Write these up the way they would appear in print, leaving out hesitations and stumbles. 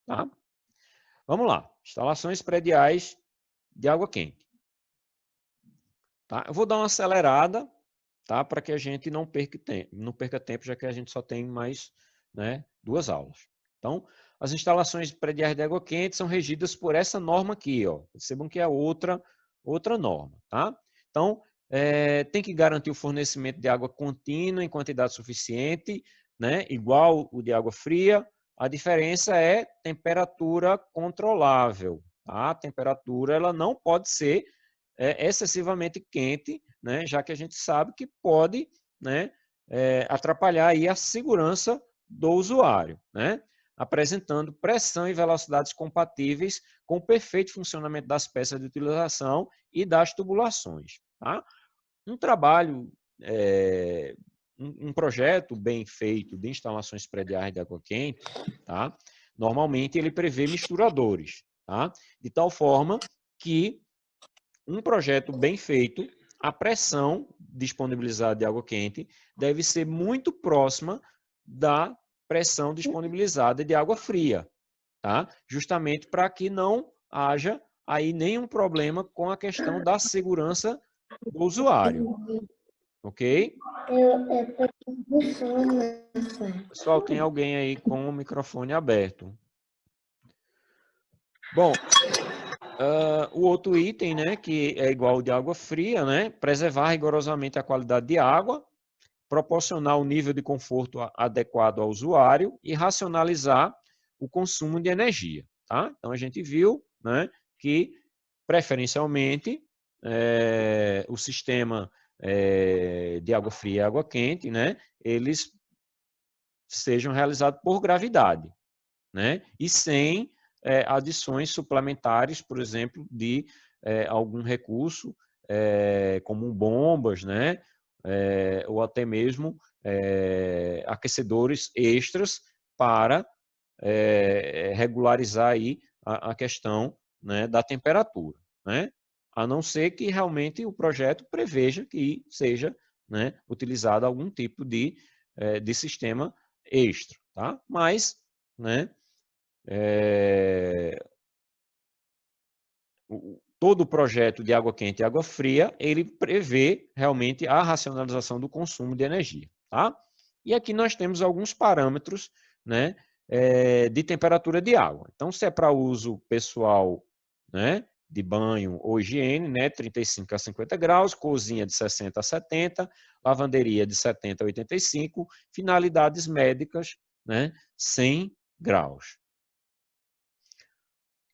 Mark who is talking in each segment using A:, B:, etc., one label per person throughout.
A: tá? Vamos lá, instalações prediais de água quente. Tá? Eu vou dar uma acelerada, tá? Para que a gente não perca tempo, já que a gente só tem mais, né, 2 aulas. Então, as instalações prediais de água quente são regidas por essa norma aqui, ó. Percebam que é outra norma, tá? Então, tem que garantir o fornecimento de água contínua em quantidade suficiente, né? Igual o de água fria. A diferença é temperatura controlável, tá? A temperatura ela não pode ser excessivamente quente, né? Já que a gente sabe que pode, né, atrapalhar aí a segurança do usuário, né? Apresentando pressão e velocidades compatíveis com o perfeito funcionamento das peças de utilização e das tubulações. Tá? Um trabalho, um projeto bem feito de instalações prediais de água quente, tá? Normalmente ele prevê misturadores, tá? De tal forma que um projeto bem feito, a pressão disponibilizada de água quente deve ser muito próxima da pressão disponibilizada de água fria, tá? Justamente para que não haja aí nenhum problema com a questão da segurança do usuário, ok? Pessoal, tem alguém aí com o microfone aberto. Bom, o outro item, né, que é igual ao de água fria, né, preservar rigorosamente a qualidade de água, proporcionar o nível de conforto adequado ao usuário e racionalizar o consumo de energia. Tá? Então, a gente viu, né, que, preferencialmente, o sistema de água fria e água quente, né, eles sejam realizados por gravidade, né, e sem adições suplementares, por exemplo, de algum recurso, como bombas, né, ou até mesmo aquecedores extras para regularizar aí a questão, né, da temperatura, né, a não ser que realmente o projeto preveja que seja, né, utilizado algum tipo de sistema extra, tá? Mas, né, todo o projeto de água quente e água fria, ele prevê realmente a racionalização do consumo de energia. Tá? E aqui nós temos alguns parâmetros, né, de temperatura de água. Então, se é para uso pessoal, né, de banho ou higiene, né, 35 a 50 graus, cozinha de 60 a 70, lavanderia de 70 a 85, finalidades médicas, né, 100 graus.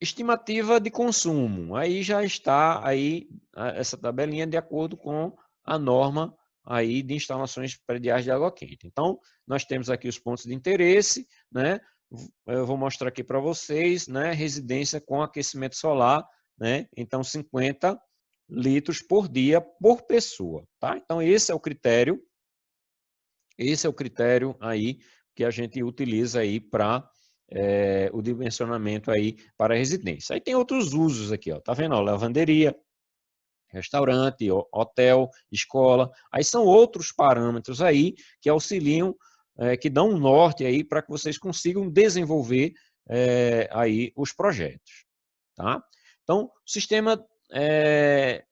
A: Estimativa de consumo, aí já está aí essa tabelinha de acordo com a norma aí de instalações prediais de água quente. Então, nós temos aqui os pontos de interesse, né? Eu vou mostrar aqui para vocês, né? Residência com aquecimento solar, né? Então, 50 litros por dia por pessoa, tá? Então, esse é o critério aí que a gente utiliza aí para o dimensionamento aí para a residência. Aí tem outros usos aqui, ó, tá vendo? Ó, lavanderia, restaurante, hotel, escola. Aí são outros parâmetros aí que auxiliam, que dão um norte aí para que vocês consigam desenvolver aí os projetos, tá? Então, o sistema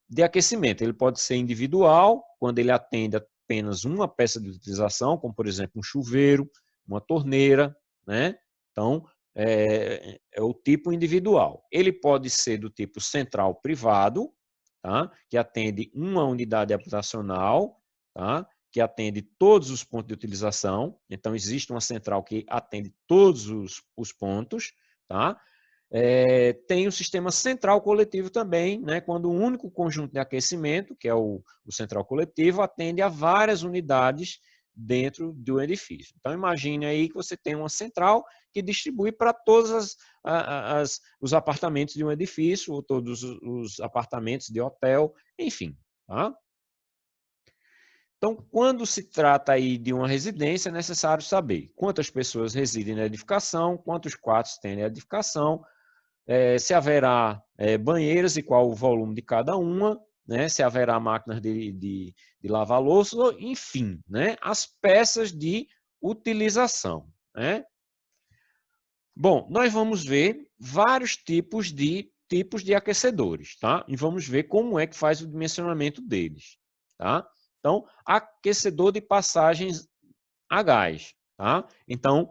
A: de aquecimento, ele pode ser individual, quando ele atende apenas uma peça de utilização, como por exemplo um chuveiro, uma torneira, né? Então, é o tipo individual. Ele pode ser do tipo central privado, tá? Que atende uma unidade habitacional, tá? Que atende todos os pontos de utilização. Então, existe uma central que atende todos os pontos, tá? Tem o sistema central coletivo também, né, quando um único conjunto de aquecimento, que é o central coletivo, atende a várias unidades dentro do edifício. Então, imagine aí que você tem uma central que distribui para todos os apartamentos de um edifício, ou todos os apartamentos de hotel, enfim. Tá? Então, quando se trata aí de uma residência, é necessário saber quantas pessoas residem na edificação, quantos quartos tem na edificação, se haverá banheiras e qual o volume de cada uma, né? Se haverá máquinas de lavar louça, enfim, né? As peças de utilização. Né? Bom, nós vamos ver vários tipos de aquecedores, tá? E vamos ver como é que faz o dimensionamento deles, tá? Então, aquecedor de passagens a gás, tá? Então,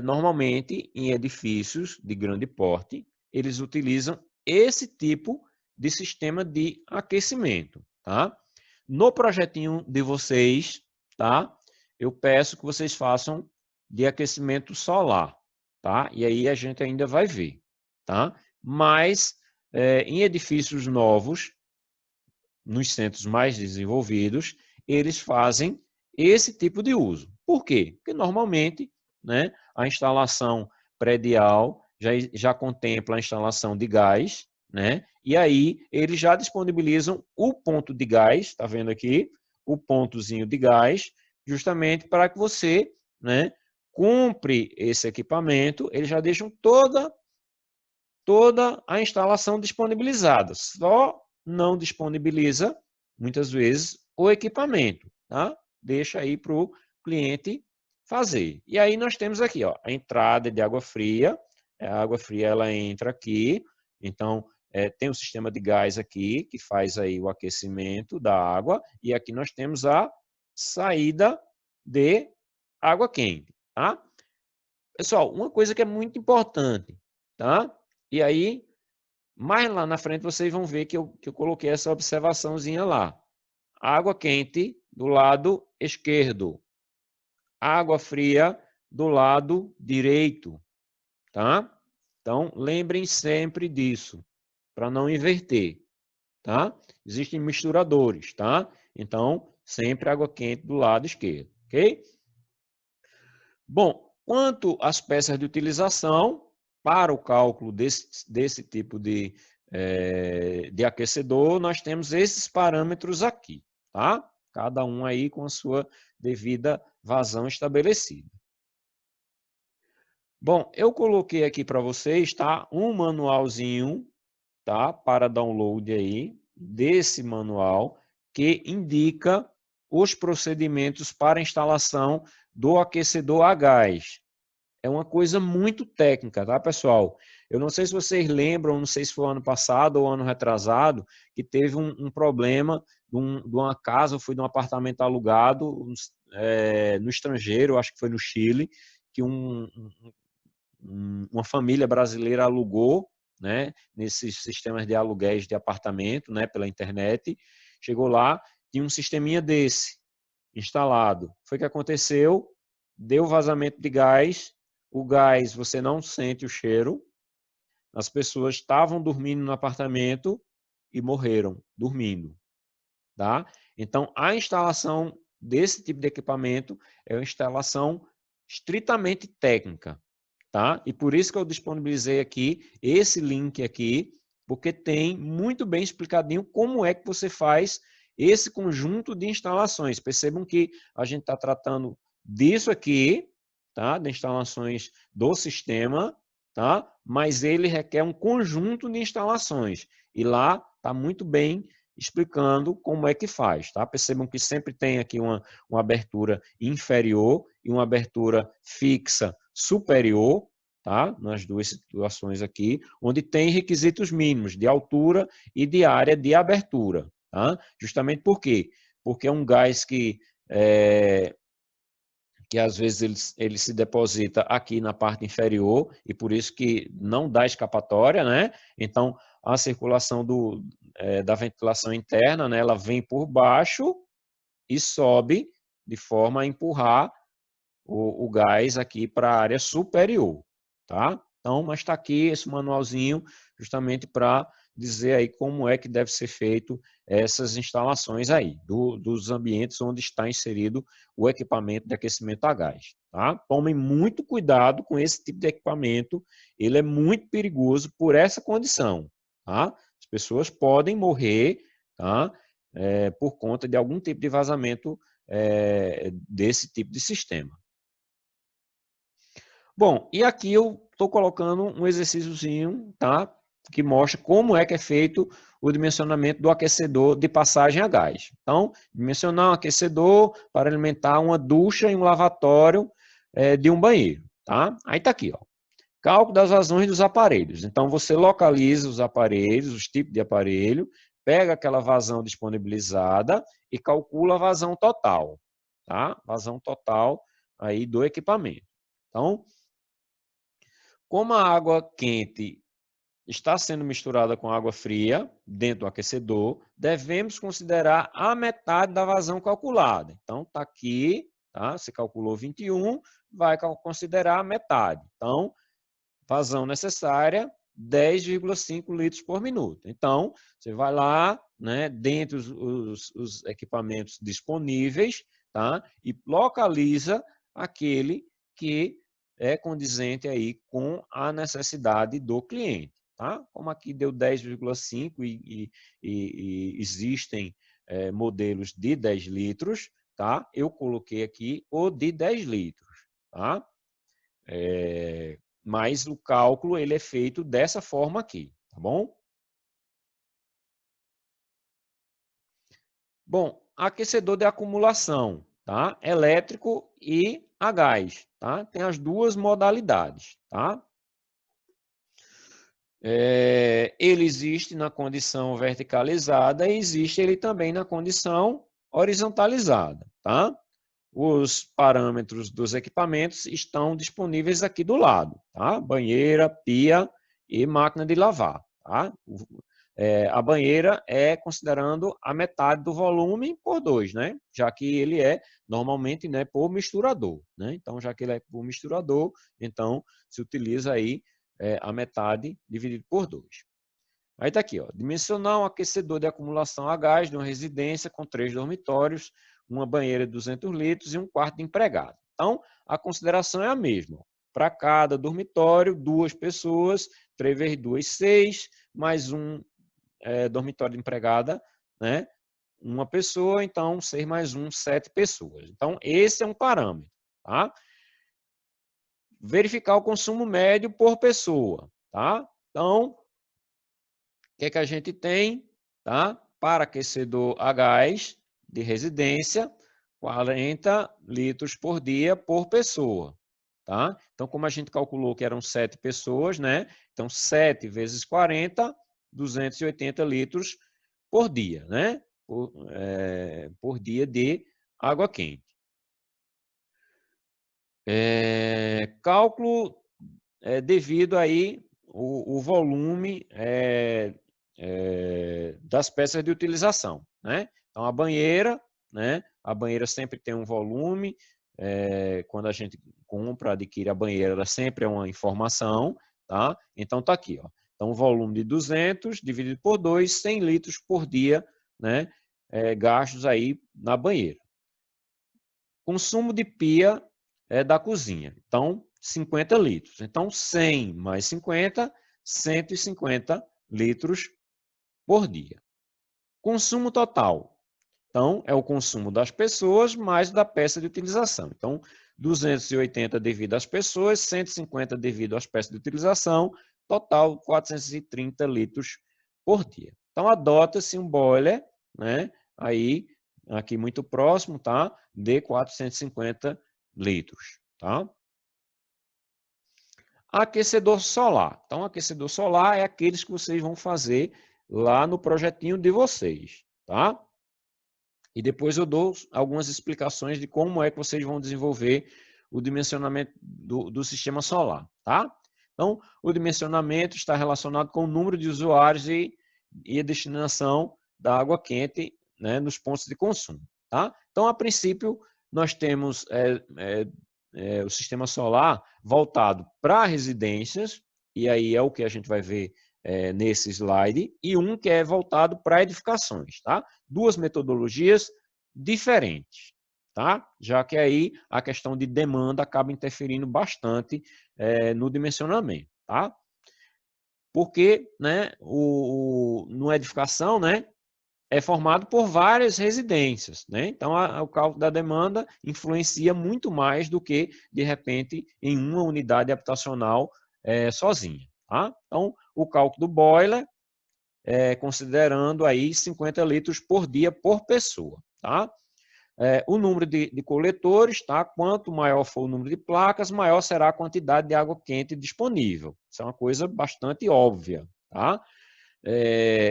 A: normalmente em edifícios de grande porte, eles utilizam esse tipo de sistema de aquecimento, tá? No projetinho de vocês, tá? Eu peço que vocês façam de aquecimento solar, tá? E aí a gente ainda vai ver, tá? Mas em edifícios novos, nos centros mais desenvolvidos, eles fazem esse tipo de uso. Por quê? Porque normalmente, né, a instalação predial já contempla a instalação de gás, né? E aí eles já disponibilizam o ponto de gás, está vendo aqui? O pontozinho de gás, justamente para que você, né, compre esse equipamento, eles já deixam toda a instalação disponibilizada. Só não disponibiliza, muitas vezes, o equipamento. Tá? Deixa aí para o cliente fazer. E aí nós temos aqui ó, a entrada de água fria. A água fria ela entra aqui. Então, tem o sistema de gás aqui, que faz aí o aquecimento da água. E aqui nós temos a saída de água quente. Tá? Pessoal, uma coisa que é muito importante, tá? E aí, mais lá na frente, vocês vão ver que eu coloquei essa observaçãozinha lá. Água quente do lado esquerdo. Água fria do lado direito, tá? Então, lembrem sempre disso, para não inverter, tá? Existem misturadores, tá? Então, sempre água quente do lado esquerdo, ok? Bom, quanto às peças de utilização, para o cálculo desse tipo de aquecedor, nós temos esses parâmetros aqui, tá? Cada um aí com a sua devida vazão estabelecida. Bom, eu coloquei aqui para vocês, tá? Um manualzinho, tá? Para download aí, desse manual, que indica os procedimentos para instalação do aquecedor a gás. É uma coisa muito técnica, tá, pessoal? Eu não sei se vocês lembram, não sei se foi ano passado ou ano retrasado, que teve um problema de uma casa, foi de um apartamento alugado no estrangeiro, acho que foi no Chile, que uma família brasileira alugou, né, nesses sistemas de aluguéis de apartamento, né, pela internet. Chegou lá, tinha um sisteminha desse instalado. Foi o que aconteceu, deu vazamento de gás, o gás você não sente o cheiro, as pessoas estavam dormindo no apartamento e morreram dormindo, tá? Então, a instalação desse tipo de equipamento é uma instalação estritamente técnica, tá? E por isso que eu disponibilizei aqui esse link aqui, porque tem muito bem explicadinho como é que você faz esse conjunto de instalações. Percebam que a gente está tratando disso aqui, tá? De instalações do sistema, tá? Mas ele requer um conjunto de instalações. E lá está muito bem explicando como é que faz, tá? Percebam que sempre tem aqui uma abertura inferior e uma abertura fixa superior, tá? Nas duas situações aqui, onde tem requisitos mínimos de altura e de área de abertura, tá? Justamente por quê? Porque é um gás que às vezes ele se deposita aqui na parte inferior e por isso que não dá escapatória, né? Então, a circulação da ventilação interna, né, ela vem por baixo e sobe de forma a empurrar o gás aqui para a área superior, tá? Então, mas está aqui esse manualzinho justamente para dizer aí como é que deve ser feito essas instalações aí, dos ambientes onde está inserido o equipamento de aquecimento a gás, tá? Tomem muito cuidado com esse tipo de equipamento, ele é muito perigoso por essa condição, tá? As pessoas podem morrer, tá? Por conta de algum tipo de vazamento desse tipo de sistema. Bom, e aqui eu estou colocando um exercíciozinho, tá? Que mostra como é que é feito o dimensionamento do aquecedor de passagem a gás. Então, dimensionar um aquecedor para alimentar uma ducha e um lavatório de um banheiro, tá? Aí tá aqui, ó. Cálculo das vazões dos aparelhos. Então, você localiza os aparelhos, os tipos de aparelho, pega aquela vazão disponibilizada e calcula a vazão total, tá? Vazão total aí do equipamento. Então, como a água quente está sendo misturada com água fria dentro do aquecedor, devemos considerar a metade da vazão calculada. Então, está aqui, tá? Você calculou 21, vai considerar a metade. Então, vazão necessária, 10,5 litros por minuto. Então, você vai lá, né, dentre os equipamentos disponíveis, tá? E localiza aquele que é condizente aí com a necessidade do cliente, tá? Como aqui deu 10,5 e existem modelos de 10 litros, tá? Eu coloquei aqui o de 10 litros, tá? Mas o cálculo ele é feito dessa forma aqui, tá bom? Bom, aquecedor de acumulação, tá? Elétrico e a gás, tá? Tem as duas modalidades, tá? Ele existe na condição verticalizada e existe ele também na condição horizontalizada, tá? Os parâmetros dos equipamentos estão disponíveis aqui do lado, tá? Banheira, pia e máquina de lavar, tá? A banheira é considerando a metade do volume por 2, né? Já que ele é normalmente, né, por misturador, né? Então, já que ele é por misturador, então se utiliza aí a metade dividido por 2. Aí está aqui, ó, dimensionar um aquecedor de acumulação a gás de uma residência com 3 dormitórios, uma banheira de 200 litros e um quarto de empregado. Então, a consideração é a mesma. Para cada dormitório, 2 pessoas, 3 vezes 2, 6, mais um dormitório de empregada, né? Uma pessoa, então 6 mais 1, 7 pessoas. Então, esse é um parâmetro, tá? Verificar o consumo médio por pessoa, tá? Então, o que é que a gente tem, tá? Para aquecedor a gás de residência, 40 litros por dia por pessoa, tá? Então, como a gente calculou que eram 7 pessoas, né? Então, 7 vezes 40, 280 litros por dia, né? Por dia de água quente. Cálculo devido aí o volume das peças de utilização, né? Então, a banheira, né? A banheira sempre tem um volume, quando a gente compra, adquire a banheira, ela sempre é uma informação, tá? Então, tá aqui, ó. Então, o volume de 200 dividido por 2, 100 litros por dia, né? Gastos aí na banheira. Consumo de pia da cozinha. Então, 50 litros. Então, 100 mais 50, 150 litros por dia. Consumo total. Então, é o consumo das pessoas mais da peça de utilização. Então, 280 devido às pessoas, 150 devido às peças de utilização, total 430 litros por dia. Então, adota-se um boiler, né? Aí, aqui muito próximo, tá? De 450 litros, tá? Aquecedor solar. Então, aquecedor solar é aqueles que vocês vão fazer lá no projetinho de vocês, tá? E depois eu dou algumas explicações de como é que vocês vão desenvolver o dimensionamento do sistema solar, tá? Então, o dimensionamento está relacionado com o número de usuários e a destinação da água quente, né, nos pontos de consumo, tá? Então, a princípio, nós temos o sistema solar voltado para residências, e aí é o que a gente vai ver nesse slide, e um que é voltado para edificações, tá? Duas metodologias diferentes, tá? Já que aí a questão de demanda acaba interferindo bastante no dimensionamento, tá? Porque, né, numa edificação, né, é formado por várias residências, né? Então, o cálculo da demanda influencia muito mais do que, de repente, em uma unidade habitacional sozinha, tá? Então, o cálculo do boiler considerando aí 50 litros por dia por pessoa, tá? o número de coletores, tá? Quanto maior for o número de placas, maior será a quantidade de água quente disponível. Isso é uma coisa bastante óbvia, tá?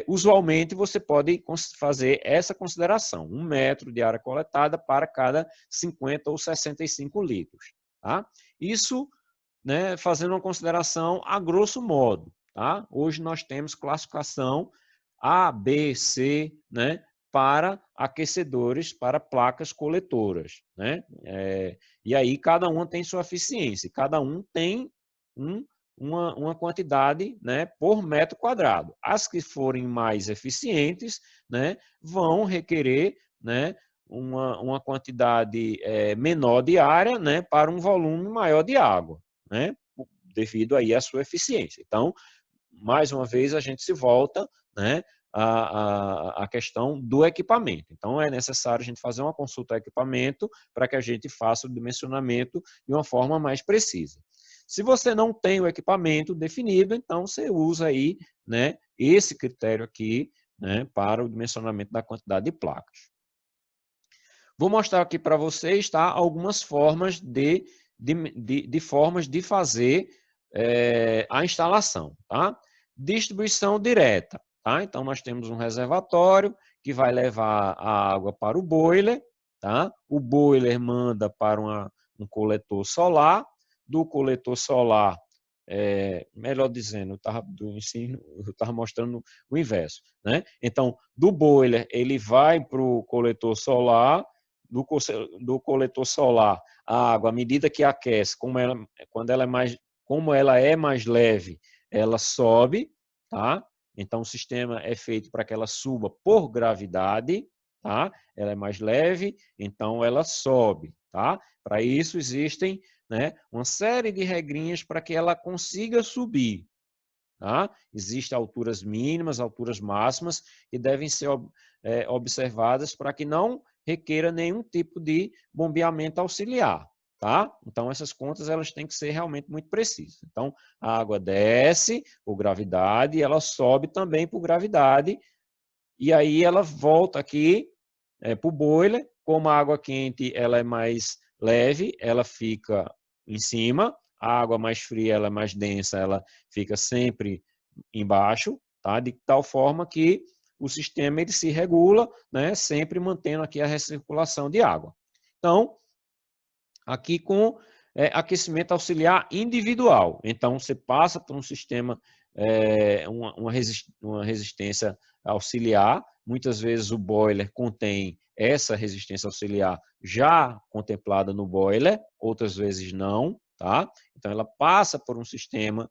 A: Usualmente você pode fazer essa consideração, 1 metro de área coletada para cada 50 ou 65 litros. Tá? Isso, né, fazendo uma consideração a grosso modo. Tá? Hoje nós temos classificação A, B, C, né, para aquecedores, para placas coletoras. Né? E aí cada uma tem sua eficiência, cada um tem uma quantidade, né, por metro quadrado. As que forem mais eficientes, né, vão requerer, né, uma quantidade menor de área, né, para um volume maior de água, né, devido aí à sua eficiência. Então, mais uma vez, a gente se volta, né, à questão do equipamento. Então, é necessário a gente fazer uma consulta ao equipamento para que a gente faça o dimensionamento de uma forma mais precisa. Se você não tem o equipamento definido, então você usa aí, né, esse critério aqui, né, para o dimensionamento da quantidade de placas. Vou mostrar aqui para vocês, tá, algumas formas formas de fazer a instalação, tá? Distribuição direta, tá? Então nós temos um reservatório que vai levar a água para o boiler, tá? O boiler manda para um coletor solar, do coletor solar, melhor dizendo, do ensino, eu estava mostrando o inverso, né? Então, do boiler ele vai para o coletor solar, do coletor solar, a água, à medida que aquece, como ela é mais leve, ela sobe, tá? Então, o sistema é feito para que ela suba por gravidade, tá? Ela é mais leve, então ela sobe, tá? Para isso existem, né, uma série de regrinhas para que ela consiga subir. Tá? Existem alturas mínimas, alturas máximas, que devem ser observadas para que não requeira nenhum tipo de bombeamento auxiliar. Tá? Então, essas contas elas têm que ser realmente muito precisas. Então, a água desce por gravidade, ela sobe também por gravidade, e aí ela volta aqui para o boiler. Como a água quente ela é mais leve, ela fica em cima, a água mais fria, ela é mais densa, ela fica sempre embaixo, tá? De tal forma que o sistema ele se regula, né? Sempre mantendo aqui a recirculação de água. Então, aqui com aquecimento auxiliar individual. Então, você passa por um sistema, uma resistência auxiliar. Muitas vezes o boiler contém essa resistência auxiliar já contemplada no boiler, outras vezes não, tá? Então, ela passa por um sistema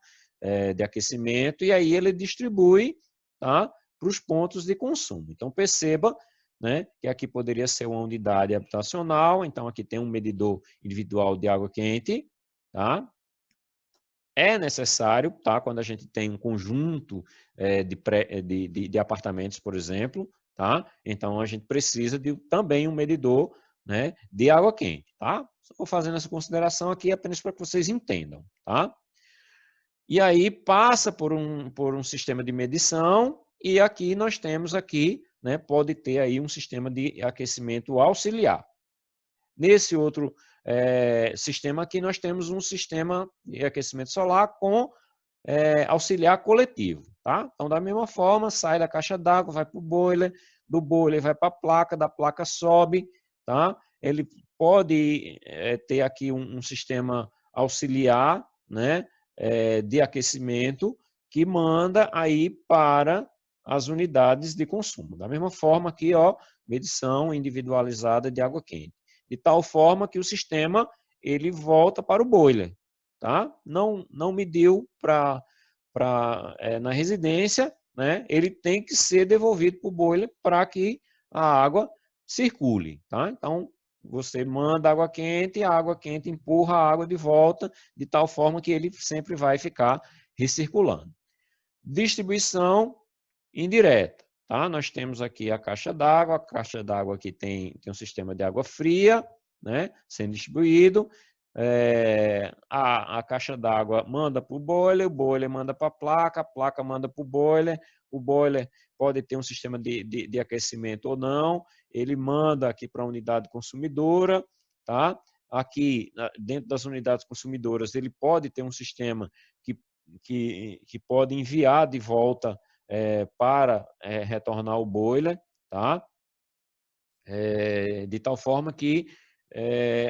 A: de aquecimento e aí ele distribui, tá, para os pontos de consumo. Então, perceba, né, que aqui poderia ser uma unidade habitacional, então aqui tem um medidor individual de água quente, tá? É necessário, tá, quando a gente tem um conjunto de apartamentos, por exemplo, tá? Então a gente precisa de também um medidor, né, de água quente, tá? Estou fazendo essa consideração aqui apenas para que vocês entendam, tá? E aí passa por um sistema de medição e aqui nós temos aqui, né, pode ter aí um sistema de aquecimento auxiliar. Nesse outro sistema aqui nós temos um sistema de aquecimento solar com auxiliar coletivo. Tá? Então, da mesma forma, sai da caixa d'água, vai para o boiler, do boiler vai para a placa, da placa sobe. Tá? Ele pode ter aqui um sistema auxiliar, né, de aquecimento que manda aí para as unidades de consumo. Da mesma forma aqui, ó, medição individualizada de água quente. De tal forma que o sistema ele volta para o boiler. Tá? Não mediu na residência, né? Ele tem que ser devolvido para o boiler para que a água circule. Tá? Então, você manda água quente, a água quente empurra a água de volta, de tal forma que ele sempre vai ficar recirculando. Distribuição indireta. Tá? Nós temos aqui a caixa d'água aqui tem um sistema de água fria, né, sendo distribuído. A caixa d'água manda para o boiler manda para a placa manda para o boiler pode ter um sistema de aquecimento ou não, ele manda aqui para a unidade consumidora, tá? Aqui, dentro das unidades consumidoras, ele pode ter um sistema que pode enviar de volta para retornar o boiler, tá? De tal forma que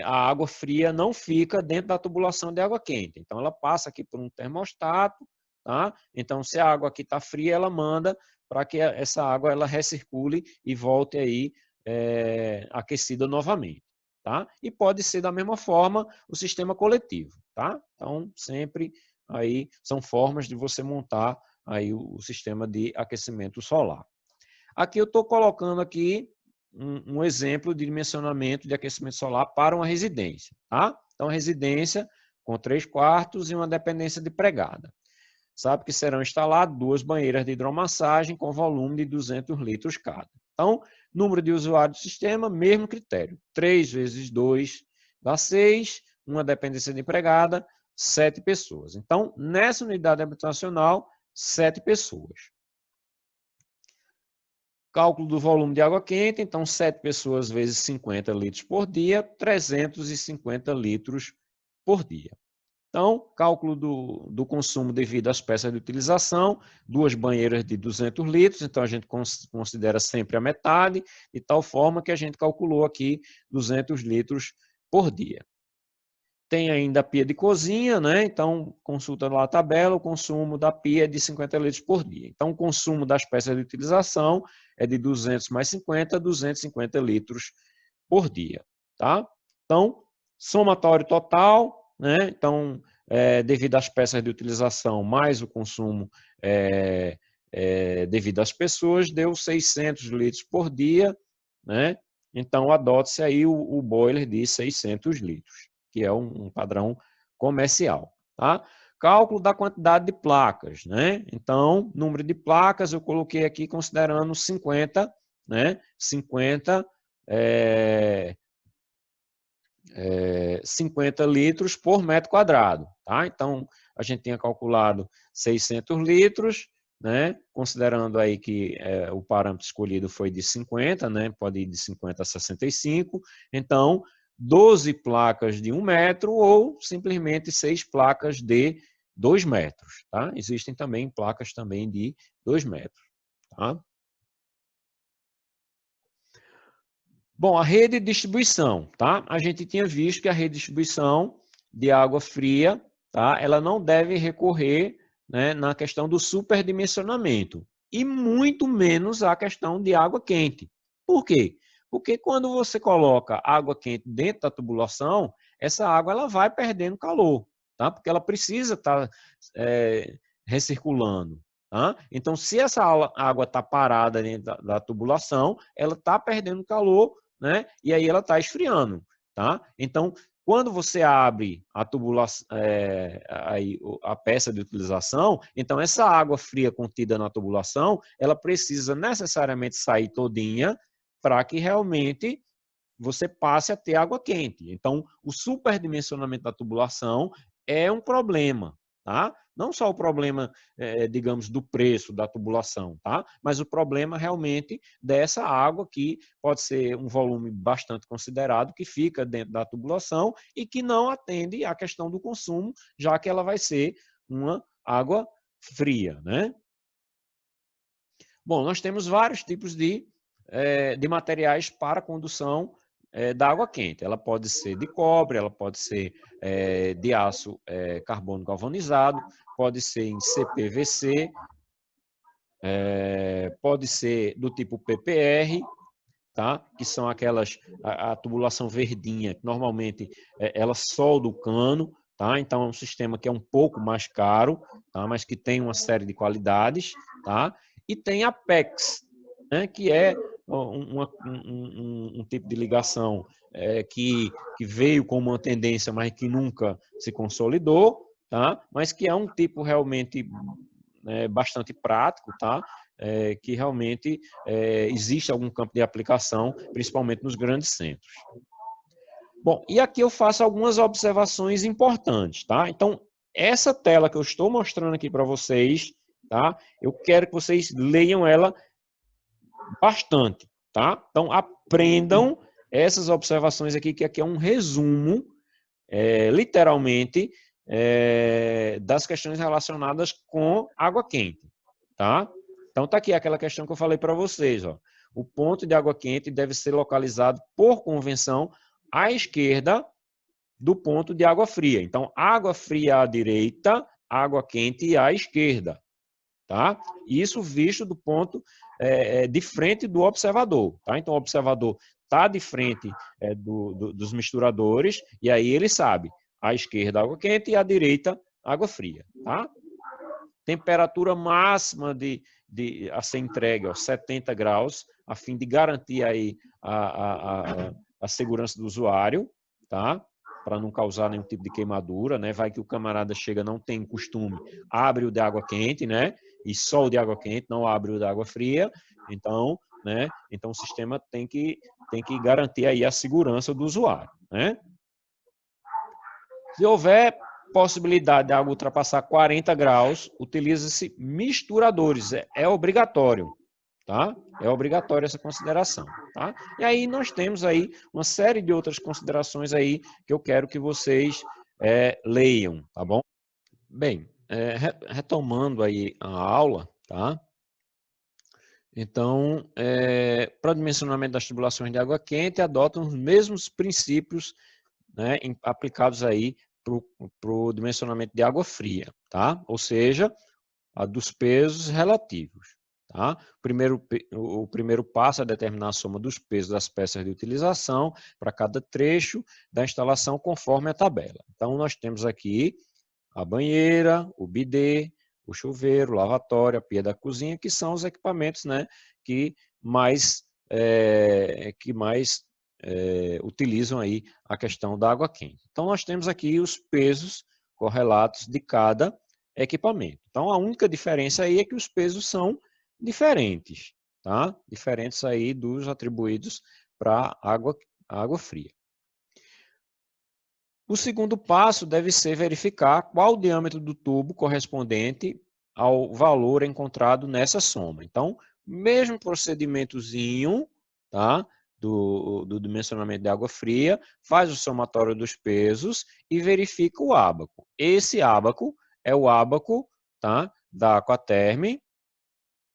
A: a água fria não fica dentro da tubulação de água quente. Então, ela passa aqui por um termostato, tá? Então, se a água aqui está fria, ela manda para que essa água ela recircule e volte aí aquecida novamente, tá? E pode ser da mesma forma o sistema coletivo, tá? Então, sempre aí são formas de você montar aí o sistema de aquecimento solar. Aqui eu estou colocando aqui um exemplo de dimensionamento de aquecimento solar para uma residência, tá? Então, residência com 3 quartos e uma dependência de pregada. Sabe que serão instaladas 2 banheiras de hidromassagem com volume de 200 litros cada. Então, número de usuários do sistema, mesmo critério. 3 vezes 2 dá 6, uma dependência de empregada, 7 pessoas. Então, nessa unidade habitacional, 7 pessoas. Cálculo do volume de água quente, então 7 pessoas vezes 50 litros por dia, 350 litros por dia. Então, cálculo do consumo devido às peças de utilização, 2 banheiras de 200 litros, então a gente considera sempre a metade, de tal forma que a gente calculou aqui 200 litros por dia. Tem ainda a pia de cozinha, né? Então, consulta lá a tabela, o consumo da pia é de 50 litros por dia. Então, o consumo das peças de utilização é de 200 mais 50, 250 litros por dia, tá? Então, somatório total, né? Então, devido às peças de utilização mais o consumo devido às pessoas, deu 600 litros por dia, né? Então, adote-se aí o boiler de 600 litros, que é um padrão comercial, tá? Cálculo da quantidade de placas, né? Então, número de placas eu coloquei aqui considerando 50, né? 50 50 litros por metro quadrado, tá? Então, a gente tinha calculado 600 litros, né? Considerando aí que o parâmetro escolhido foi de 50, né? Pode ir de 50 a 65. Então, 12 placas de 1 metro ou simplesmente 6 placas de 2 metros, tá? Existem também placas também de 2 metros, tá? Bom, a rede de distribuição, tá? A gente tinha visto que a rede de distribuição de água fria, tá? Ela não deve recorrer, né, na questão do superdimensionamento e muito menos a questão de água quente. Por quê? Porque quando você coloca água quente dentro da tubulação, essa água ela vai perdendo calor, tá? Porque ela precisa estar recirculando. Tá? Então, se essa água está parada dentro da tubulação, ela está perdendo calor, né? E aí ela está esfriando, tá? Então, quando você abre a tubulação, a peça de utilização, então essa água fria contida na tubulação, ela precisa necessariamente sair todinha para que realmente você passe a ter água quente. Então, o superdimensionamento da tubulação é um problema, tá? Não só o problema, digamos, do preço da tubulação, tá? Mas o problema realmente dessa água que pode ser um volume bastante considerado, que fica dentro da tubulação e que não atende à questão do consumo, já que ela vai ser uma água fria, né? Bom, nós temos vários tipos de materiais para condução da água quente. Ela pode ser de cobre, ela pode ser de aço carbono galvanizado, pode ser em CPVC, pode ser do tipo PPR, tá? Que são aquelas, a tubulação verdinha, que normalmente ela solda o cano, tá? Então é um sistema que é um pouco mais caro, tá? Mas que tem uma série de qualidades, tá? E tem a PEX, né? Que é um tipo de ligação que veio como uma tendência, mas que nunca se consolidou, tá? Mas que é um tipo realmente bastante prático, tá? Que realmente existe algum campo de aplicação, principalmente nos grandes centros. Bom, e aqui eu faço algumas observações importantes, tá? Então, essa tela que eu estou mostrando aqui para vocês, tá? Eu quero que vocês leiam ela bastante, tá? Então, aprendam essas observações aqui, que aqui é um resumo, literalmente, das questões relacionadas com água quente, tá? Então, tá aqui aquela questão que eu falei para vocês, ó. O ponto de água quente deve ser localizado, por convenção, à esquerda do ponto de água fria. Então, água fria à direita, água quente à esquerda, tá? Isso visto do ponto de frente do observador, tá? Então, o observador está de frente dos misturadores e aí ele sabe, à esquerda água quente e à direita água fria, tá? Temperatura máxima a ser entregue, ó, 70 graus, a fim de garantir aí a segurança do usuário, tá? Para não causar nenhum tipo de queimadura, né? Vai que o camarada chega, não tem costume, abre o de água quente, né? E só o de água quente, não abre o de água fria. Então, né? Então o sistema tem que garantir aí a segurança do usuário, né? Se houver possibilidade de água ultrapassar 40 graus, utiliza-se misturadores, é obrigatório, tá? É obrigatório essa consideração, tá? E aí nós temos aí uma série de outras considerações aí que eu quero que vocês leiam, tá bom? Bem, retomando aí a aula, tá? Então, para o dimensionamento das tubulações de água quente, adotam os mesmos princípios, né, aplicados aí para o dimensionamento de água fria, tá? Ou seja, a dos pesos relativos, tá? O primeiro passo é determinar a soma dos pesos das peças de utilização para cada trecho da instalação conforme a tabela. Então, nós temos aqui a banheira, o bidê, o chuveiro, o lavatório, a pia da cozinha, que são os equipamentos, né, que mais utilizam aí a questão da água quente. Então, nós temos aqui os pesos correlatos de cada equipamento. Então, a única diferença aí é que os pesos são diferentes, tá? Diferentes aí dos atribuídos para água fria. O segundo passo deve ser verificar qual o diâmetro do tubo correspondente ao valor encontrado nessa soma. Então, mesmo procedimentozinho, tá? Do dimensionamento de água fria, faz o somatório dos pesos e verifica o ábaco. Esse ábaco é o ábaco, tá? Da Aquaterm,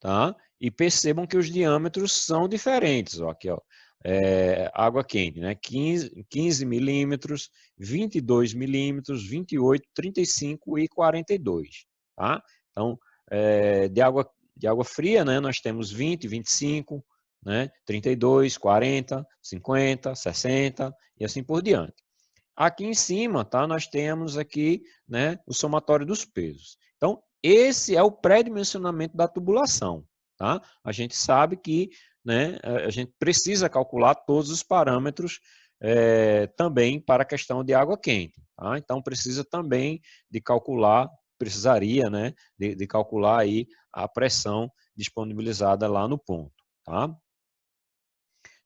A: tá? E percebam que os diâmetros são diferentes. Ó, aqui, ó, água quente, né? 15 milímetros, 22 milímetros, 28, 35 e 42. Tá? Então, de água fria, né, nós temos 20, 25, né, 32, 40, 50, 60 e assim por diante. Aqui em cima, tá, nós temos aqui, né, o somatório dos pesos. Então, esse é o pré-dimensionamento da tubulação. Tá? A gente sabe que, né, a gente precisa calcular todos os parâmetros também para a questão de água quente. Tá? Então, precisa também de calcular, precisaria, né, de calcular aí a pressão disponibilizada lá no ponto. Tá?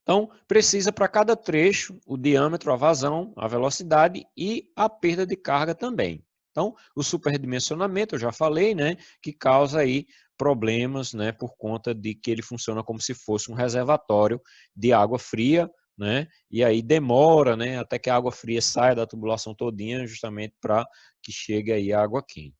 A: Então, precisa para cada trecho o diâmetro, a vazão, a velocidade e a perda de carga também. Então, o superdimensionamento, eu já falei, né, que causa aí problemas, né, por conta de que ele funciona como se fosse um reservatório de água fria, né, e aí demora, né, até que a água fria saia da tubulação todinha, justamente para que chegue aí a água quente.